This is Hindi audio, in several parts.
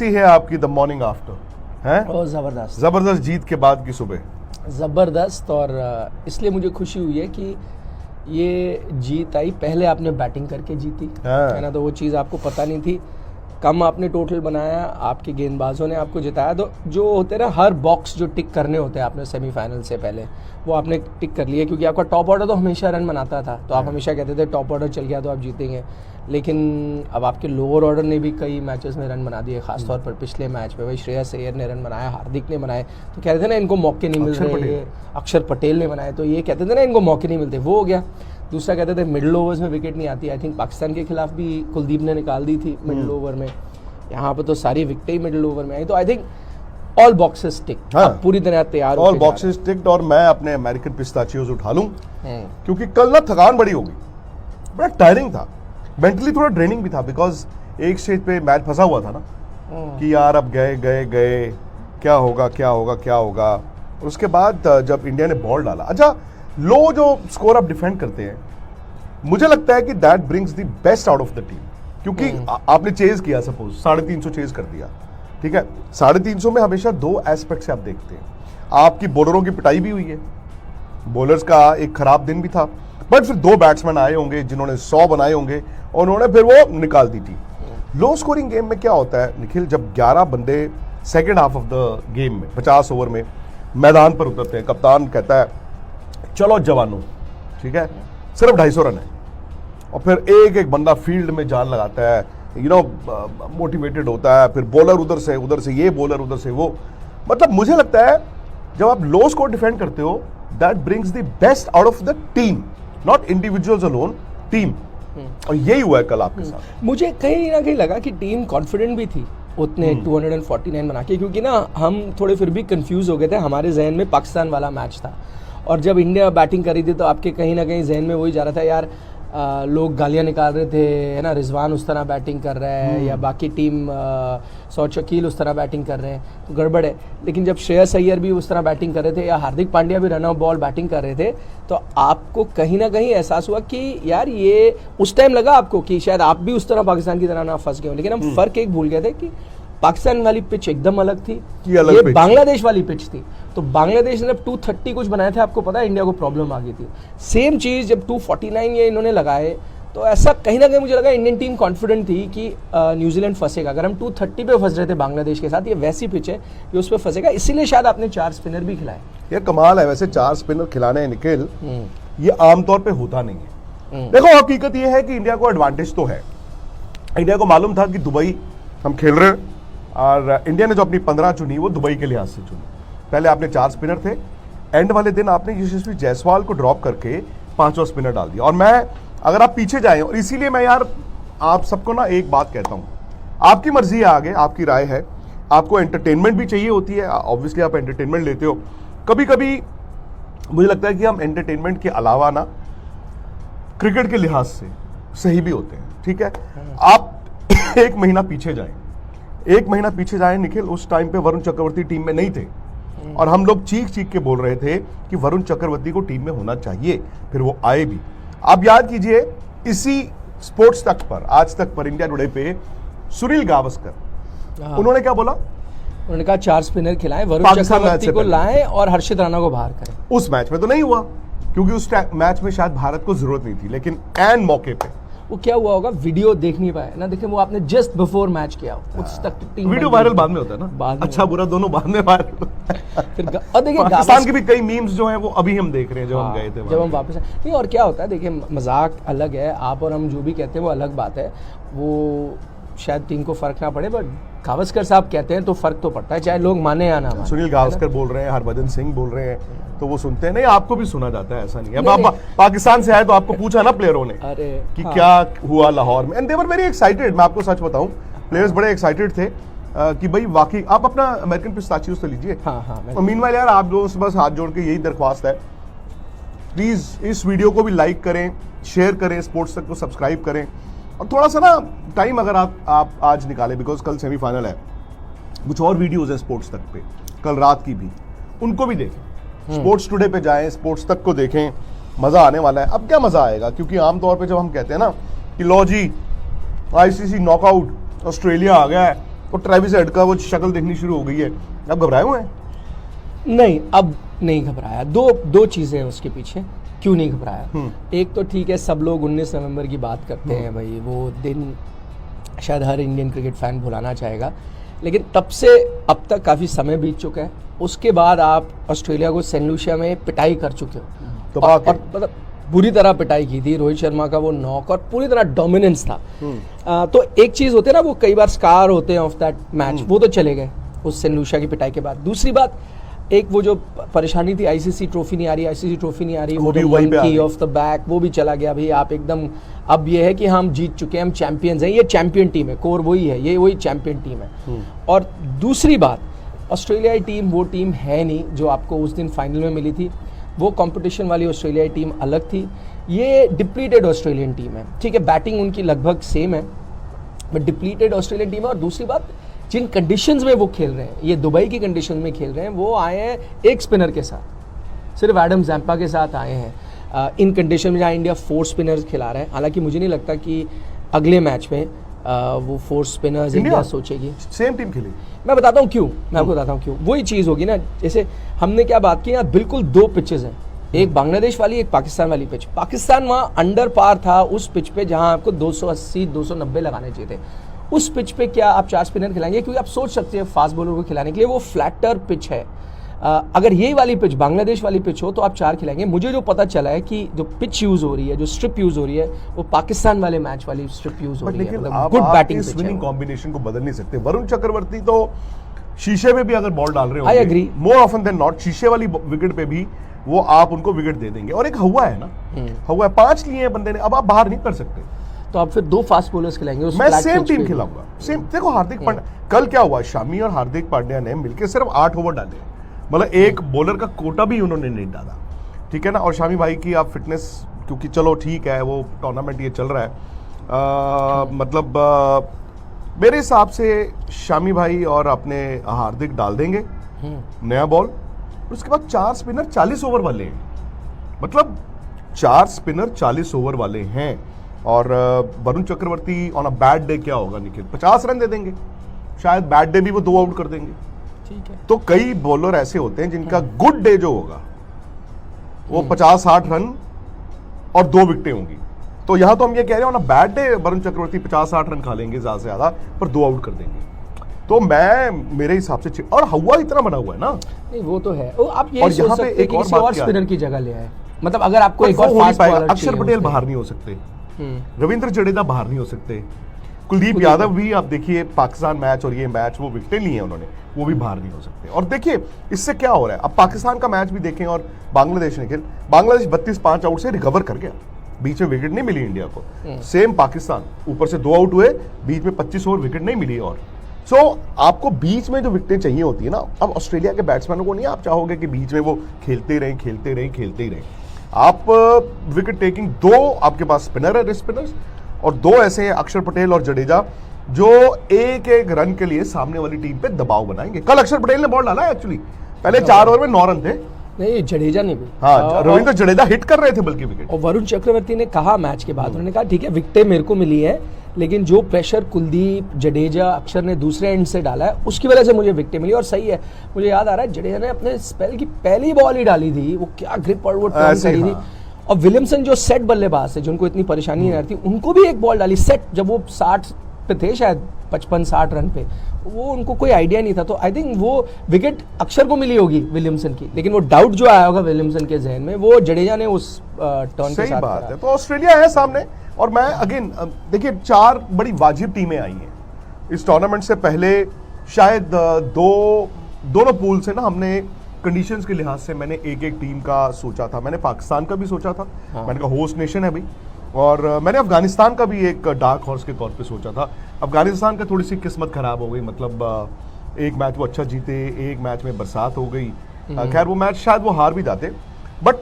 है आपकी द मॉर्निंग आफ्टर है? जबरदस्त जबरदस्त जीत के बाद की सुबह ज़बरदस्त। और इसलिए मुझे खुशी हुई है कि ये जीत आई, पहले आपने बैटिंग करके जीती है ना, तो वो चीज़ आपको पता नहीं थी, कम आपने टोटल बनाया, आपके गेंदबाजों ने आपको जिताया। तो जो होते हैं ना, हर बॉक्स जो टिक करने होते हैं आपने सेमीफाइनल से पहले, वो आपने टिक कर लिए, क्योंकि आपका टॉप ऑर्डर तो हमेशा रन बनाता था, तो आप हमेशा कहते थे टॉप ऑर्डर चल गया तो आप जीतेंगे। लेकिन अब आपके लोअर ऑर्डर ने भी कई मैचेस में रन बना दिए, खासतौर पर पिछले मैच में भाई श्रेयस अय्यर ने रन बनाया, हार्दिक ने बनाए, तो कहते थे ना इनको मौके नहीं मिल रहे, अक्षर पटेल ने बनाए, तो ये कहते थे ना इनको मौके नहीं मिलते, वो हो गया। दूसरा कहते थे मिडिल ओवर्स में विकेट नहीं आती, आई थिंक पाकिस्तान के खिलाफ भी कुलदीप ने निकाल दी थी मिडिल ओवर में, यहाँ पर तो सारी विकेटें ही मिडिल ओवर में आई। तो आई थिंक ऑल बॉक्सेस टिक, पूरी तरह तैयार, ऑल बॉक्सेस टिक्ड। और मैं अपने अमेरिकन पिस्ताचियोज उठा लूं, क्योंकि कल ना थकान बड़ी होगी, बड़ा टायरिंग था, मेंटली थोड़ा ड्रेनिंग भी था, बिकॉज एक स्टेज पे मैच फंसा हुआ था ना कि यार अब गए गए गए, क्या होगा क्या होगा क्या होगा। और उसके बाद जब इंडिया ने बॉल डाला, अच्छा लो जो स्कोर आप डिफेंड करते हैं, मुझे लगता है कि that brings the best out of the team, क्योंकि आपने चेज किया, सपोज 350 चेज कर दिया, ठीक है, 350 में हमेशा दो एस्पेक्ट से आप देखते हैं, आपकी बॉलरों की पिटाई भी हुई है, बॉलर्स का एक खराब दिन भी था, बट फिर दो बैट्समैन आए होंगे जिन्होंने 100 बनाए होंगे और उन्होंने फिर वो निकाल दी थी। लो स्कोरिंग गेम में क्या होता है निखिल, जब 11 बंदे second half of the game में 50 ओवर में मैदान पर उतरते हैं, कप्तान कहता है चलो जवानों, ठीक है, सिर्फ 250 रन है, और फिर एक एक बंदा फील्ड में जान लगाता है, मोटिवेटेड होता है, फिर बॉलर उधर से ये बॉलर उधर से वो, मतलब मुझे लगता है जब आप लो स्कोर डिफेंड करते हो, that brings the best out of the team, not individuals alone, team. और यही हुआ है कल आपके साथ। मुझे कहीं ना कहीं लगा कि टीम कॉन्फिडेंट भी थी उतने 249 बना के, क्योंकि ना हम थोड़े फिर भी कंफ्यूज हो गए थे, हमारे जहन में पाकिस्तान वाला मैच था, और जब इंडिया बैटिंग करी थी तो आपके कहीं ना कहीं जहन में वही जा रहा था, यार लोग गालियां निकाल रहे थे, है ना, रिजवान उस तरह बैटिंग कर रहा है या बाकी टीम सौद शकील उस तरह बैटिंग कर रहे हैं तो गड़बड़ है। लेकिन जब श्रेयस अय्यर भी उस तरह बैटिंग कर रहे थे या हार्दिक पांड्या भी रन आउट बॉल बैटिंग कर रहे थे, तो आपको कहीं ना कहीं एहसास हुआ कि यार ये, उस टाइम लगा आपको कि शायद आप भी उस तरह पाकिस्तान की तरह ना फंस गए हो। लेकिन हम फर्क एक भूल गए थे कि पाकिस्तान वाली पिच एकदम अलग थी, ये बांग्लादेश वाली पिच थी। तो बांग्लादेश ने जब 230 कुछ बनाए थे, आपको पता है इंडिया को प्रॉब्लम आ गई थी। सेम चीज जब 249 ये इन्होंने लगाए, तो ऐसा कहीं ना कहीं मुझे लगा इंडियन टीम कॉन्फिडेंट थी कि न्यूजीलैंड फंसेगा। अगर हम 230 पे फंस रहे थे बांग्लादेश के साथ, ये वैसी पिच है कि उस पर फंसेगा, इसीलिए शायद आपने 4 स्पिनर भी खिलाए। ये कमाल है वैसे, 4 स्पिनर खिलाने निखिल, ये आमतौर पे होता नहीं है। देखो हकीकत ये है कि इंडिया को एडवांटेज तो है, इंडिया को मालूम था कि दुबई हम खेल रहे हैं, और इंडिया ने जो अपनी 15 चुनी वो दुबई के लिहाज से चुनी। पहले आपने 4 स्पिनर थे, एंड वाले दिन आपने यशस्वी जायसवाल को ड्रॉप करके 5वां स्पिनर डाल दिया। और मैं, अगर आप पीछे जाएं, और इसीलिए मैं यार आप सबको ना एक बात कहता हूं, आपकी मर्जी है, आगे आपकी राय है, आपको एंटरटेनमेंट भी चाहिए होती है, ऑब्वियसली आप एंटरटेनमेंट लेते हो, कभी कभी मुझे लगता है कि हम एंटरटेनमेंट के अलावा ना क्रिकेट के लिहाज से सही भी होते हैं, ठीक है। आप एक महीना पीछे जाएं निखिल, उस टाइम पे वरुण चक्रवर्ती टीम में नहीं थे, और हम लोग चीख चीख के बोल रहे थे कि वरुण चक्रवर्ती को टीम में होना चाहिए, फिर वो आए भी। आप याद कीजिए, इसी स्पोर्ट्स तक पर, आज तक पर, इंडिया टुडे पे सुनील गावस्कर, उन्होंने क्या बोला, उन्होंने कहा 4 स्पिनर खिलाएं, वरुण चक्रवर्ती को लाएं और हर्षित राणा को बाहर करें। उस मैच में तो नहीं हुआ, क्योंकि उस मैच में शायद भारत को जरूरत नहीं थी, लेकिन एन मौके पे वो क्या हुआ होगा, वीडियो देख नहीं पाए ना, देखिए वो आपने जस्ट बिफोर मैच किया, उस तक टीम वीडियो वायरल बाद में होता है ना, अच्छा बुरा दोनों बाद में वायरल। और देखिए पाकिस्तान के भी कई मीम्स जो हैं वो अभी हम देख रहे हैं, जब हम गए थे, जब हम वापस नहीं। और क्या होता है, देखिए मजाक अलग है, आप और हम जो भी कहते हैं वो अलग बात है, वो शायद टीम को फर्क ना पड़े, बट गावस्कर साहब कहते हैं तो फर्क तो पड़ता है, चाहे लोग माने या ना माने। सुनील गावस्कर बोल रहे हैं, हरभजन सिंह बोल रहे हैं, तो वो सुनते हैं, नहीं आपको भी सुना जाता है, ऐसा नहीं है। अब आप पाकिस्तान से आए तो आपको पूछा ना प्लेयरों ने कि क्या हुआ लाहौर में, and they were very excited. मैं आपको सच बताऊं, प्लेयर्स बड़े एक्साइटेड थे कि भाई वाकई। आप अपना अमेरिकन पिस्ताचियोज तो लीजिए। और मीनवाइल यार आप लोगों से बस हाथ जोड़ के यही दरख्वास्त है, प्लीज इस वीडियो को भी लाइक करें, शेयर करें, स्पोर्ट्स तक को सब्सक्राइब करें, और थोड़ा सा ना टाइम अगर आप आज निकालें, बिकॉज कल सेमीफाइनल है, कुछ और वीडियोज है स्पोर्ट्स तक पे कल रात की भी, उनको भी देखें, स्पोर्ट्स टुडे पे जाएं, स्पोर्ट्स तक को देखें, मजा आने वाला है। अब क्या मजा आएगा, क्योंकि आमतौर पे जब हम कहते हैं ना कि लो जी आईसीसी नॉकआउट ऑस्ट्रेलिया आ गया है, और ट्रेविस हेड का वो शक्ल देखनी शुरू हो गई है, अब घबराए हुए हैं? नहीं, अब नहीं घबराया। दो चीजें हैं उसके पीछे क्यों नहीं घबराया। एक तो ठीक है, सब लोग 19 नवंबर की बात करते हैं भाई, वो दिन शायद हर इंडियन क्रिकेट फैन भुलाना चाहेगा, लेकिन तब से अब तक काफ़ी समय बीत चुका है। उसके बाद आप ऑस्ट्रेलिया को सेंट लूसिया में पिटाई कर चुके हो, तो और मतलब बुरी तरह पिटाई की थी। रोहित शर्मा का वो नॉक और पूरी तरह डोमिनेंस था। तो एक चीज़ होती है ना, वो कई बार स्कार होते हैं ऑफ दैट मैच, वो तो चले गए उस सेंट लूसिया की पिटाई के बाद। दूसरी बात, एक वो जो परेशानी थी आईसीसी ट्रॉफी नहीं आ रही, आईसीसी ट्रॉफी नहीं आ रही, वो भी मंकी ऑफ द बैक, वो भी चला गया भाई। आप एकदम, अब ये है कि हम जीत चुके हैं, हम चैंपियंस हैं, ये चैंपियन टीम है, कोर वही है, ये वही चैंपियन टीम है। और दूसरी बात, ऑस्ट्रेलियाई टीम वो टीम है नहीं जो आपको उस दिन फाइनल में मिली थी। वो कंपटीशन वाली ऑस्ट्रेलियाई टीम अलग थी, ये डिप्लीटेड ऑस्ट्रेलियन टीम है। ठीक है, बैटिंग उनकी लगभग सेम है, बट डिप्लीटेड ऑस्ट्रेलियन टीम है। और दूसरी बात, जिन कंडीशंस में वो खेल रहे हैं, ये दुबई की कंडीशन में खेल रहे हैं, वो आए हैं एक स्पिनर के साथ, सिर्फ एडम जैम्पा के साथ आए हैं इन कंडीशन में, जहाँ इंडिया 4 स्पिनर्स खिला रहा है। हालांकि मुझे नहीं लगता कि अगले मैच में वो 4 स्पिनर्स इंडिया सोचेगी। सेम टीम खेलेगी। मैं बताता हूँ क्यों, मैं आपको बताता हूँ क्यों। वही चीज़ होगी ना, जैसे हमने क्या बात की, यहाँ बिल्कुल 2 पिचेस हैं, एक बांग्लादेश वाली, एक पाकिस्तान वाली पिच। पाकिस्तान वहाँ अंडर पार था उस पिच पे, जहाँ आपको 280-290 लगाने चाहिए थे। उस पिच पे क्या आप 4 स्पिनर खिलाएंगे? क्योंकि आप सोच सकते हैं फास्ट बॉलर को खिलाने के लिए वो फ्लैटर पिच है। अगर ये वाली पिच बांग्लादेश वाली पिच हो तो आप 4 खिलाएंगे। मुझे जो पता चला है कि जो पिच यूज हो रही है, जो स्ट्रिप यूज हो रही है, वो पाकिस्तान वाले मैच वाली स्ट्रिप यूज हो रही है। मतलब गुड बैटिंग इस विनिंग कॉम्बिनेशन को बदल नहीं सकते। वरुण चक्रवर्ती तो शीशे में भी अगर बॉल डाल रहे होंगे, I agree, more often than not शीशे वाली विकेट पे भी वो आप उनको विकेट दे देंगे। और एक हवा है ना, हवा है, 5 लिए हैं बंदे ने, अब आप बाहर नहीं कर सकते। तो आप फिर 2 फास्ट बॉलर्स खिलाएंगे उस मैं सेम टीम खिलाऊंगा, सेम। देखो हार्दिक पांड्या, कल क्या हुआ, शामी और हार्दिक पांड्या ने मिलकर सिर्फ 8 ओवर डाले, मतलब एक बॉलर का कोटा भी उन्होंने नहीं डाला, ठीक है ना। और शामी भाई की आप फिटनेस, क्योंकि चलो ठीक है, वो टूर्नामेंट ये चल रहा है, मतलब मेरे हिसाब से शामी भाई और अपने हार्दिक डाल देंगे नया बॉल। उसके बाद 4 स्पिनर 40 ओवर वाले हैं, मतलब 4 स्पिनर 40 ओवर वाले हैं। और Varun Chakravarthy on a bad day क्या होगा निखिल, 50 रन दे देंगे, शायद बैड डे भी वो 2 आउट कर देंगे। ठीक है, तो कई बॉलर ऐसे होते हैं जिनका गुड डे जो होगा वो 50-60 रन और 2 विकेटें होंगी। तो यहां तो हम ये कह रहे हैं on a bad day Varun Chakravarthy 50-60 run खा लेंगे ज्यादा से ज्यादा, पर 2 आउट कर देंगे। तो मैं मेरे हिसाब से, और हवा इतना बना हुआ है ना, नहीं वो तो है। आप ये और सोच यहाँ पे सकते हैं एक कि और किसी बात और क्या स्पिनर है? की जगह ले आए, मतलब अगर आपको एक वो और हो नहीं फास्ट पाएगा। बॉलर अक्षर पटेल बाहर नहीं हो सकते, रविंद्र जडेजा बाहर नहीं हो सकते, कुलदीप यादव भी आप देखिए पाकिस्तान मैच और ये मैच वो विकेटें ली हैं उन्होंने, वो भी बाहर नहीं हो सकते। और देखिए इससे क्या हो रहा है, अब पाकिस्तान का मैच भी देखें और बांग्लादेश ने खेल, बांग्लादेश 32-5 आउट से रिकवर कर गया, बीच में विकेट नहीं मिली इंडिया को। सेम पाकिस्तान, ऊपर से 2 आउट हुए, बीच में 25 ओवर विकेट नहीं मिली। और सो आपको बीच में जो विकेटें चाहिए होती है ना, अब ऑस्ट्रेलिया के बैट्समैनों को नहीं आप चाहोगे कि बीच में वो खेलते रहें। आप विकेट टेकिंग 2 आपके पास स्पिनर है, स्पिनर्स, और 2 ऐसे हैं अक्षर पटेल और जडेजा जो एक रन के लिए सामने वाली टीम पे दबाव बनाएंगे। कल अक्षर पटेल ने बॉल डाला है एक्चुअली, पहले 4 ओवर में 9 रन थे। नहीं, जडेजा ने भी, हाँ, रविंद्र जडेजा हिट कर रहे थे बल्कि विकेट। और वरुण चक्रवर्ती ने कहा मैच के बाद, उन्होंने कहा ठीक है विकेटें मेरे को मिली है, लेकिन जो प्रेशर कुलदीप, जडेजा, अक्षर ने दूसरे एंड से डाला है उसकी वजह से मुझे विकेटें मिली। और सही है, मुझे याद आ रहा है जडेजा ने अपने स्पेल की पहली बॉल ही डाली थी, वो क्या ग्रिप और वो टर्न करी थी। और विलियमसन जो सेट बल्लेबाज है, जिनको इतनी परेशानी नहीं रहती, उनको भी एक बॉल डाली सेट, जब वो 60 पे थे शायद, 55-60 रन पे, वो उनको कोई आइडिया नहीं था। तो आई थिंक वो विकेट अक्षर को मिली होगी विलियमसन की, लेकिन वो डाउट जो आया होगा विलियमसन के जहन में, वो जडेजा ने उस टर्न के साथ बात है। तो ऑस्ट्रेलिया है सामने, और मैं अगेन देखिए 4 बड़ी वाजिब टीमें आई हैं इस टूर्नामेंट से पहले। शायद दोनों पूल से ना हमने कंडीशंस के लिहाज से मैंने एक टीम का सोचा था। मैंने पाकिस्तान का भी सोचा था, मैंने कहा होस्ट नेशन है भाई, और मैंने अफगानिस्तान का भी एक डार्क हॉर्स के तौर पे सोचा था। अफगानिस्तान का थोड़ी सी किस्मत खराब हो गई, मतलब एक मैच वो अच्छा जीते, एक मैच में बरसात हो गई, खैर वो मैच शायद वो हार भी जाते। बट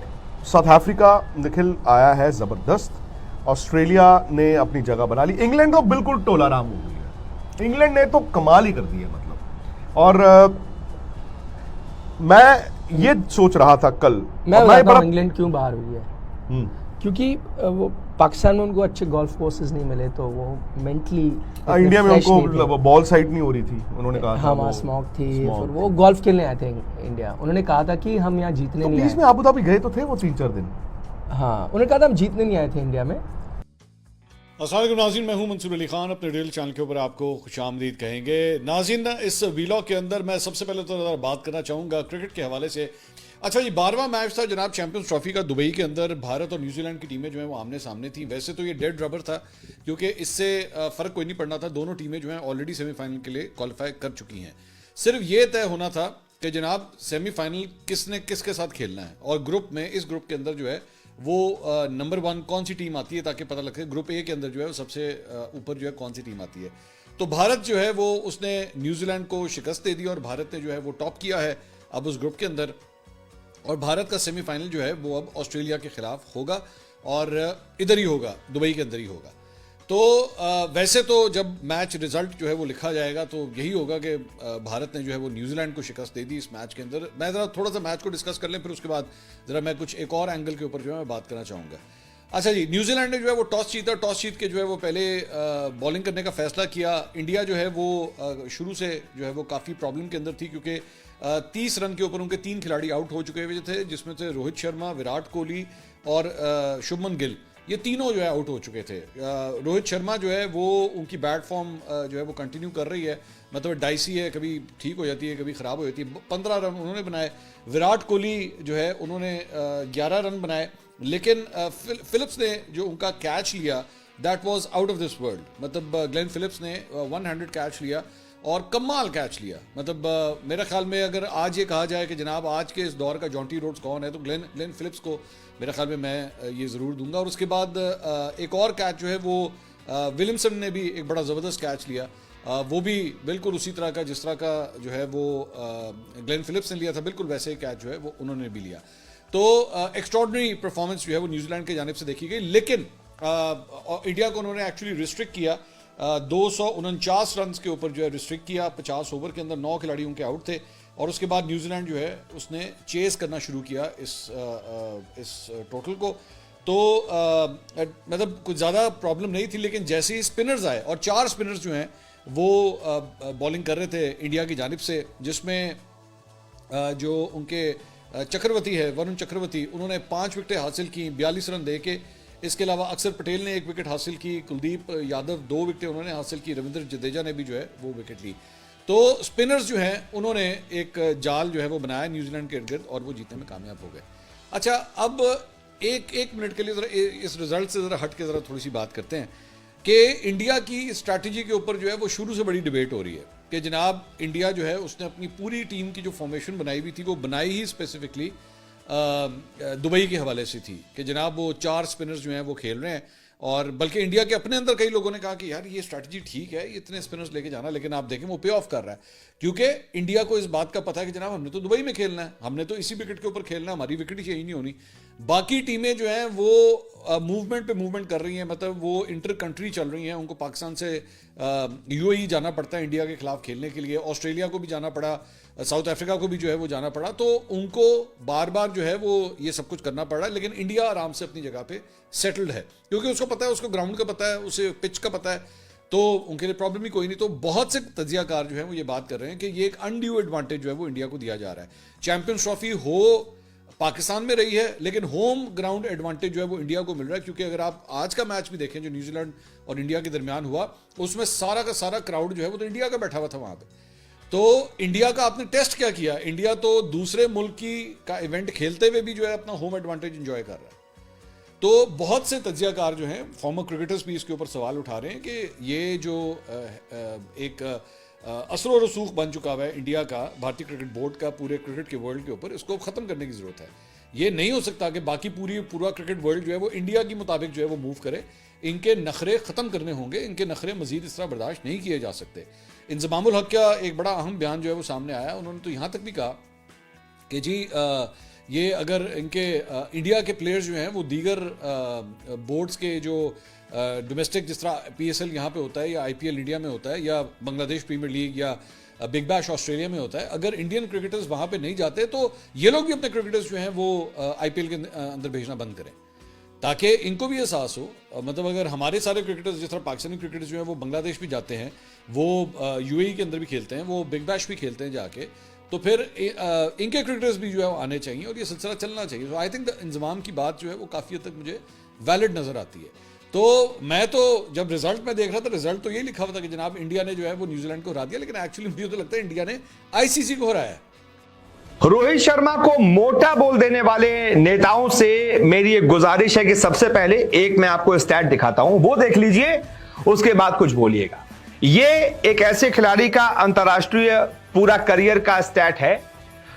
साउथ अफ्रीका निखिल आया है जबरदस्त, ऑस्ट्रेलिया ने अपनी जगह बना ली, इंग्लैंड तो बिल्कुल टोला राम हो गई है, इंग्लैंड ने तो कमाल ही कर दी है मतलब। और मैं ये सोच रहा था कल, मैं बताता हूं इंग्लैंड क्यों बाहर हुई है, क्योंकि वो पाकिस्तान में उनको अच्छे गोल्फ कोर्सेज नहीं मिले तो वो मेंटली इंडिया में उनको बॉल साइट नहीं हो रही थी, उन्होंने कहा हाँ वहाँ स्मॉग थी, फिर वो गोल्फ खेलने आए थे इंडिया, उन्होंने कहा था कि हम यहाँ जीतने नहीं आए। में अबू धाबी गए तो थे वो 3-4 दिन। हाँ उन्होंने कहा था हम जीतने नहीं आए थे इंडिया में। अस्सलाम वालेकुम नाज़रीन, मैं हूं मंसूर अली खान, अपने डेली चैनल के ऊपर आपको खुशामदीद कहेंगे। नाज़रीन, इस वीलॉग के अंदर मैं सबसे पहले तो ज़रा बात करना चाहूँगा क्रिकेट के हवाले से। अच्छा, ये 12वां मैच था जनाब चैंपियंस ट्रॉफी का दुबई के अंदर। भारत और न्यूजीलैंड की टीमें जो हैं वो आमने सामने थी। वैसे तो ये डेड रबर था क्योंकि इससे फ़र्क कोई नहीं पड़ना था, दोनों टीमें जो हैं ऑलरेडी सेमीफाइनल के लिए क्वालिफाई कर चुकी हैं। सिर्फ ये तय होना था कि जनाब सेमीफाइनल किसने किसके साथ खेलना है, और ग्रुप में इस ग्रुप के अंदर जो है वो नंबर 1 कौन सी टीम आती है, ताकि पता लगे ग्रुप ए के अंदर जो है वो सबसे ऊपर जो है कौन सी टीम आती है। तो भारत जो है वो उसने न्यूजीलैंड को शिकस्त दे दी और भारत ने जो है वो टॉप किया है अब उस ग्रुप के अंदर। और भारत का सेमीफाइनल जो है वो अब ऑस्ट्रेलिया के खिलाफ होगा और इधर ही होगा, दुबई के अंदर ही होगा। तो वैसे तो जब मैच रिजल्ट जो है वो लिखा जाएगा तो यही होगा कि भारत ने जो है वो न्यूजीलैंड को शिकस्त दे दी इस मैच के अंदर। मैं ज़रा थोड़ा सा मैच को डिस्कस कर लें, फिर उसके बाद ज़रा मैं कुछ एक और एंगल के ऊपर जो है मैं बात करना चाहूँगा। अच्छा जी, न्यूजीलैंड ने जो है वो टॉस जीता, टॉस जीत के जो है वो पहले बॉलिंग करने का फैसला किया। इंडिया जो है वो शुरू से जो है वो काफ़ी प्रॉब्लम के अंदर थी क्योंकि 30 रन के ऊपर उनके 3 खिलाड़ी आउट हो चुके हुए थे, जिसमें से रोहित शर्मा, विराट कोहली और शुभमन गिल, ये तीनों जो है आउट हो चुके थे। रोहित शर्मा जो है वो उनकी बैट फॉर्म जो है वो कंटिन्यू कर रही है, मतलब डाइसी है, कभी ठीक हो जाती है कभी ख़राब हो जाती है। 15 रन उन्होंने बनाए। विराट कोहली जो है उन्होंने 11 रन बनाए, लेकिन फिलिप्स ने जो उनका कैच लिया that was out of this world. मतलब ग्लेन फिलिप्स ने 100 कैच लिया और कमाल कैच लिया। मतलब मेरे ख्याल में अगर आज ये कहा जाए कि जनाब आज के इस दौर का जॉन्टी रोड्स कौन है तो ग्लेन फिलिप्स को मेरे ख्याल में मैं ये ज़रूर दूंगा। और उसके बाद एक और कैच जो है वो विलियमसन ने भी एक बड़ा ज़बरदस्त कैच लिया, वो भी बिल्कुल उसी तरह का जिस तरह का जो है वो ग्लेन फिलिप्स ने लिया था, बिल्कुल वैसे ही कैच जो है वो उन्होंने भी लिया। तो एक्स्ट्रॉर्डनरी परफॉर्मेंस जो है वो न्यूजीलैंड की जानिब से देखी गई, लेकिन इंडिया को उन्होंने एक्चुअली रिस्ट्रिक्ट किया। 249 रन के ऊपर जो है रिस्ट्रिक्ट किया। 50 ओवर के अंदर 9 खिलाड़ी उनके आउट थे और उसके बाद न्यूजीलैंड जो है उसने चेस करना शुरू किया इस टोटल को। तो मतलब कुछ ज़्यादा प्रॉब्लम नहीं थी, लेकिन जैसे ही स्पिनर्स आए और 4 स्पिनर्स जो हैं वो बॉलिंग कर रहे थे इंडिया की जानिब से, जिसमें जो उनके चक्रवर्ती है, वरुण चक्रवर्ती, उन्होंने 5 विकेटें हासिल की 42 रन दे के। इसके अलावा अक्षर पटेल ने 1 विकेट हासिल की, कुलदीप यादव 2 विकेटें उन्होंने हासिल की, रविंद्र जडेजा ने भी जो है वो विकेट ली। तो स्पिनर्स जो हैं उन्होंने एक जाल जो है वो बनाया न्यूजीलैंड के इर्द-गिर्द और वो जीतने में कामयाब हो गए। अच्छा, अब एक मिनट के लिए ज़रा इस रिजल्ट से ज़रा हट के ज़रा थोड़ी सी बात करते हैं कि इंडिया की स्ट्रैटेजी के ऊपर जो है वो शुरू से बड़ी डिबेट हो रही है कि जनाब इंडिया जो है उसने अपनी पूरी टीम की जो फॉर्मेशन बनाई हुई थी वो बनाई ही स्पेसिफिकली दुबई के हवाले से थी कि जनाब वो 4 स्पिनर्स जो हैं वो खेल रहे हैं। और बल्कि इंडिया के अपने अंदर कई लोगों ने कहा कि यार ये स्ट्रैटेजी ठीक है, इतने स्पिनर्स लेके जाना, लेकिन आप देखें वो पे ऑफ कर रहा है क्योंकि इंडिया को इस बात का पता है कि जनाब हमने तो दुबई में खेलना है, हमने तो इसी विकेट के ऊपर खेलना है, हमारी विकेट ही यही नहीं होनी। बाकी टीमें जो हैं वो मूवमेंट पे मूवमेंट कर रही हैं, मतलब वो इंटर कंट्री चल रही हैं, उनको पाकिस्तान से यूएई जाना पड़ता है इंडिया के खिलाफ खेलने के लिए, ऑस्ट्रेलिया को भी जाना पड़ा, साउथ अफ्रीका को भी जो है वो जाना पड़ा। तो उनको बार बार जो है वो ये सब कुछ करना पड़ रहा है, लेकिन इंडिया आराम से अपनी जगह पे सेटल्ड है क्योंकि उसको पता है, उसको ग्राउंड का पता है, उसे पिच का पता है, तो उनके लिए प्रॉब्लम ही कोई नहीं। तो बहुत से तजियाकार जो है वो ये बात कर रहे हैं कि ये एक अनड्यू एडवांटेज जो है वो इंडिया को दिया जा रहा है। चैंपियंस ट्रॉफी हो पाकिस्तान में रही है, लेकिन होम ग्राउंड एडवांटेज जो है वो इंडिया को मिल रहा है क्योंकि अगर आप आज का मैच भी देखें जो न्यूजीलैंड और इंडिया के दरमियान हुआ, उसमें सारा का सारा क्राउड जो है वो तो इंडिया का बैठा हुआ था वहां पे। तो इंडिया का आपने टेस्ट क्या किया? इंडिया तो दूसरे मुल्क का इवेंट खेलते हुए भी जो है अपना होम एडवांटेज एंजॉय कर रहा है। तो बहुत से तजियाकार जो हैं, फॉर्मर क्रिकेटर्स भी इसके ऊपर सवाल उठा रहे हैं कि ये जो एक असर रसूख बन चुका हुआ है इंडिया का, भारतीय क्रिकेट बोर्ड का पूरे क्रिकेट के वर्ल्ड के ऊपर, इसको ख़त्म करने की ज़रूरत है। ये नहीं हो सकता कि बाकी पूरा क्रिकेट वर्ल्ड जो है वो इंडिया के मुताबिक जो है वो मूव करे। इनके नखरे ख़त्म करने होंगे, इनके नखरे मजीद इस तरह बर्दाश्त नहीं किए जा सकते। इंजमामुल हक का एक बड़ा अहम बयान जो है वो सामने आया, उन्होंने तो यहाँ तक भी कहा कि जी ये अगर इनके इंडिया के प्लेयर्स जो हैं वो दीगर बोर्ड्स के जो डोमेस्टिक जिस तरह PSL यहाँ पे होता है या IPL इंडिया में होता है या बांग्लादेश प्रीमियर लीग या बिग बैश ऑस्ट्रेलिया में होता है, अगर इंडियन क्रिकेटर्स वहाँ पे नहीं जाते तो ये लोग भी अपने क्रिकेटर्स जो हैं वो IPL के अंदर भेजना बंद करें। ताकि इनको भी एहसास हो। मतलब अगर हमारे सारे क्रिकेटर्स जिस तरह पाकिस्तानी क्रिकेटर्स जो हैं वो बांग्लादेश भी जाते हैं, वो यूएई के अंदर भी खेलते हैं, वो बिग बैश भी खेलते हैं जाके, तो फिर इनके क्रिकेटर्स भी जो है वो आने चाहिए और ये सिलसिला चलना चाहिए। सो आई थिंक द इंजमाम की बात जो है वो काफ़ी हद तक मुझे वैलिड नज़र आती है। तो मैं तो जब रिजल्ट में देख रहा था, रिजल्ट तो यही लिखा हुआ था कि जनाब इंडिया ने जो है वो न्यूजीलैंड को हरा दिया, लेकिन एक्चुअली मुझे तो लगता है इंडिया ने आईसीसी को हराया है। रोहित शर्मा को मोटा बोल देने वाले नेताओं से मेरी एक गुजारिश है कि सबसे पहले एक मैं आपको स्टैट दिखाता हूं, वो देख लीजिए, उसके बाद कुछ बोलिएगा। ये एक ऐसे खिलाड़ी का अंतर्राष्ट्रीय पूरा करियर का स्टैट है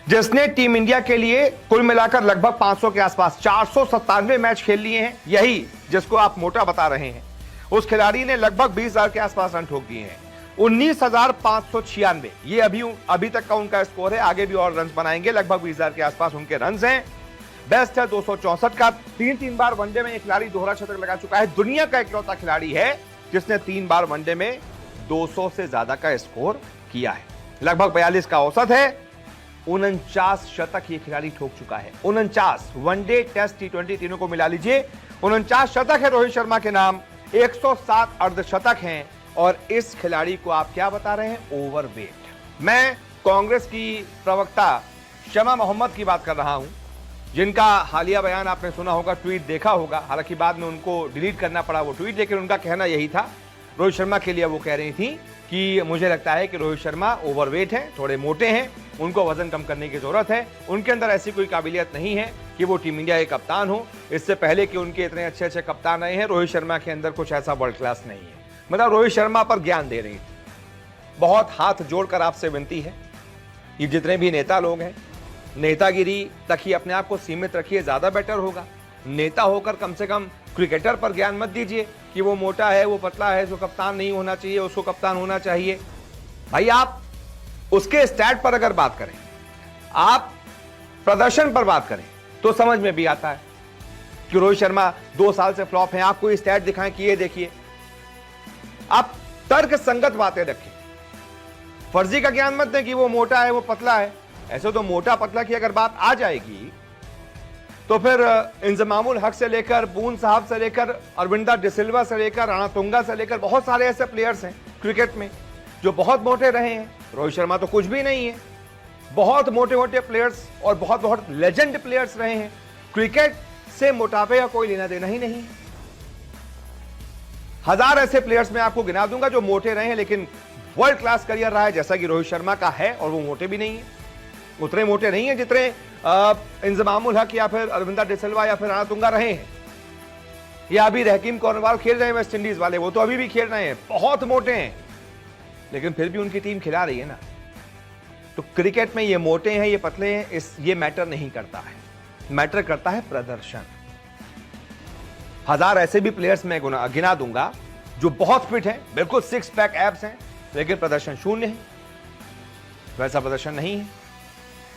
जिसने टीम इंडिया के लिए कुल मिलाकर लगभग 500 के आसपास 497 मैच खेल लिए हैं। यही जिसको आप मोटा बता रहे हैं, उस खिलाड़ी ने लगभग 20,000 के आसपास रन ठोक दिए हैं। 19,596 ये अभी तक का उनका स्कोर है। आगे भी और रन बनाएंगे, लगभग 20,000 के आसपास उनके रन हैं। बेस्ट है 264 का। 3 बार वनडे में एक खिलाड़ी दोहरा शतक लगा चुका है। दुनिया का इकलौता खिलाड़ी है जिसने 3 बार वनडे में 200 से ज्यादा का स्कोर किया है। लगभग 42 का औसत है। 49 शतक ये खिलाड़ी ठोक चुका है। 49 वनडे, टेस्ट, टी20 तीनों को मिला लीजिए, 49 शतक है रोहित शर्मा के नाम। 107 अर्धशतक हैं। और इस खिलाड़ी को आप क्या बता रहे हैं? ओवरवेट। मैं कांग्रेस की प्रवक्ता शमा मोहम्मद की बात कर रहा हूं, जिनका हालिया बयान आपने सुना होगा, ट्वीट देखा होगा। हालांकि बाद में उनको डिलीट करना पड़ा वो ट्वीट, लेकिन उनका कहना यही था। रोहित शर्मा के लिए वो कह रही थी कि मुझे लगता है कि रोहित शर्मा ओवरवेट हैं, थोड़े मोटे हैं, उनको वजन कम करने की जरूरत है। उनके अंदर ऐसी कोई काबिलियत नहीं है कि वो टीम इंडिया के कप्तान हो। इससे पहले कि उनके इतने अच्छे अच्छे कप्तान आए हैं, रोहित शर्मा के अंदर कुछ ऐसा वर्ल्ड क्लास नहीं है। मतलब रोहित शर्मा पर ज्ञान दे रही थी। बहुत हाथ जोड़कर आपसे विनती है, ये जितने भी नेता लोग हैं, नेतागिरी तक ही अपने आप को सीमित रखिए, ज्यादा बेटर होगा। नेता होकर कम से कम क्रिकेटर पर ज्ञान मत दीजिए कि वो मोटा है, वो पतला है, जो कप्तान नहीं होना चाहिए, उसको कप्तान होना चाहिए। भाई आप उसके स्टैट पर अगर बात करें, आप प्रदर्शन पर बात करें, तो समझ में भी आता है कि रोहित शर्मा 2 साल से फ्लॉप हैं। आपको स्टैट दिखाएं कि ये देखिए। आप तर्क संगत बातें रखें, फर्जी का ज्ञान मत दें कि वो मोटा है, वो पतला है। ऐसे तो मोटा पतला की अगर बात आ जाएगी तो फिर इंजमामुल हक से लेकर, बून साहब से लेकर, अरविंदा डिसिल्वा से लेकर, रणतुंगा से लेकर, बहुत सारे ऐसे प्लेयर्स हैं क्रिकेट में जो बहुत मोटे रहे हैं। रोहित शर्मा तो कुछ भी नहीं है। बहुत मोटे मोटे प्लेयर्स और बहुत बहुत लेजेंड प्लेयर्स रहे हैं। क्रिकेट से मोटापे का कोई लेना देना ही नहीं। 1000 ऐसे प्लेयर्स मैं आपको गिना दूंगा जो मोटे रहे हैं, लेकिन वर्ल्ड क्लास करियर रहा है, जैसा कि रोहित शर्मा का है। और वो मोटे भी नहीं है, उतने मोटे नहीं है जितने इंजमामुल हक या फिर अरविंदा डिसिल्वा या फिर रणतुंगा रहे हैं। या अभी रहकीम कॉर्नवाल खेल रहे हैं वेस्ट इंडीज वाले, वो तो अभी भी खेल रहे हैं, बहुत मोटे हैं, लेकिन फिर भी उनकी टीम खिला रही है ना। तो क्रिकेट में ये मोटे हैं, ये पतले हैं, ये मैटर नहीं करता है। मैटर करता है प्रदर्शन। 1000 ऐसे भी प्लेयर्स मैं गिना दूंगा जो बहुत फिट हैं, बिल्कुल 6 पैक एब्स हैं, लेकिन प्रदर्शन शून्य है। वैसा प्रदर्शन नहीं है।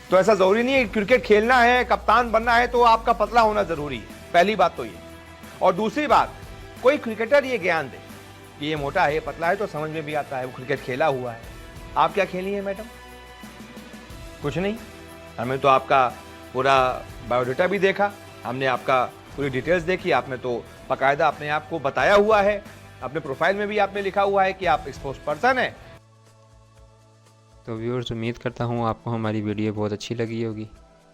तो ऐसा जरूरी नहीं है क्रिकेट खेलना है, कप्तान बनना है तो आपका पतला होना जरूरी है। पहली बात तो ये। और दूसरी बात, कोई क्रिकेटर ये ज्ञान दे कि ये मोटा है, ये पतला है, तो समझ में भी आता है, वो क्रिकेट खेला हुआ है। आप क्या खेली है मैडम? कुछ नहीं। हमें तो आपका पूरा बायोडाटा भी देखा, हमने आपका पूरी डिटेल्स देखी, आपने तो बाकायदा अपने आप को बताया हुआ है, अपने प्रोफाइल में भी आपने लिखा हुआ है कि आप स्पोर्ट्स पर्सन हैं। तो व्यूअर्स, उम्मीद करता हूँ आपको हमारी वीडियो बहुत अच्छी लगी होगी।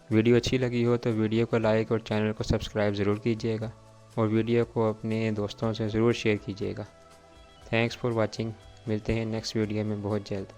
वीडियो अच्छी लगी हो तो वीडियो को लाइक और चैनल को सब्सक्राइब ज़रूर कीजिएगा और वीडियो को अपने दोस्तों से ज़रूर शेयर कीजिएगा। Thanks for watching. मिलते हैं नेक्स्ट वीडियो में बहुत जल्द।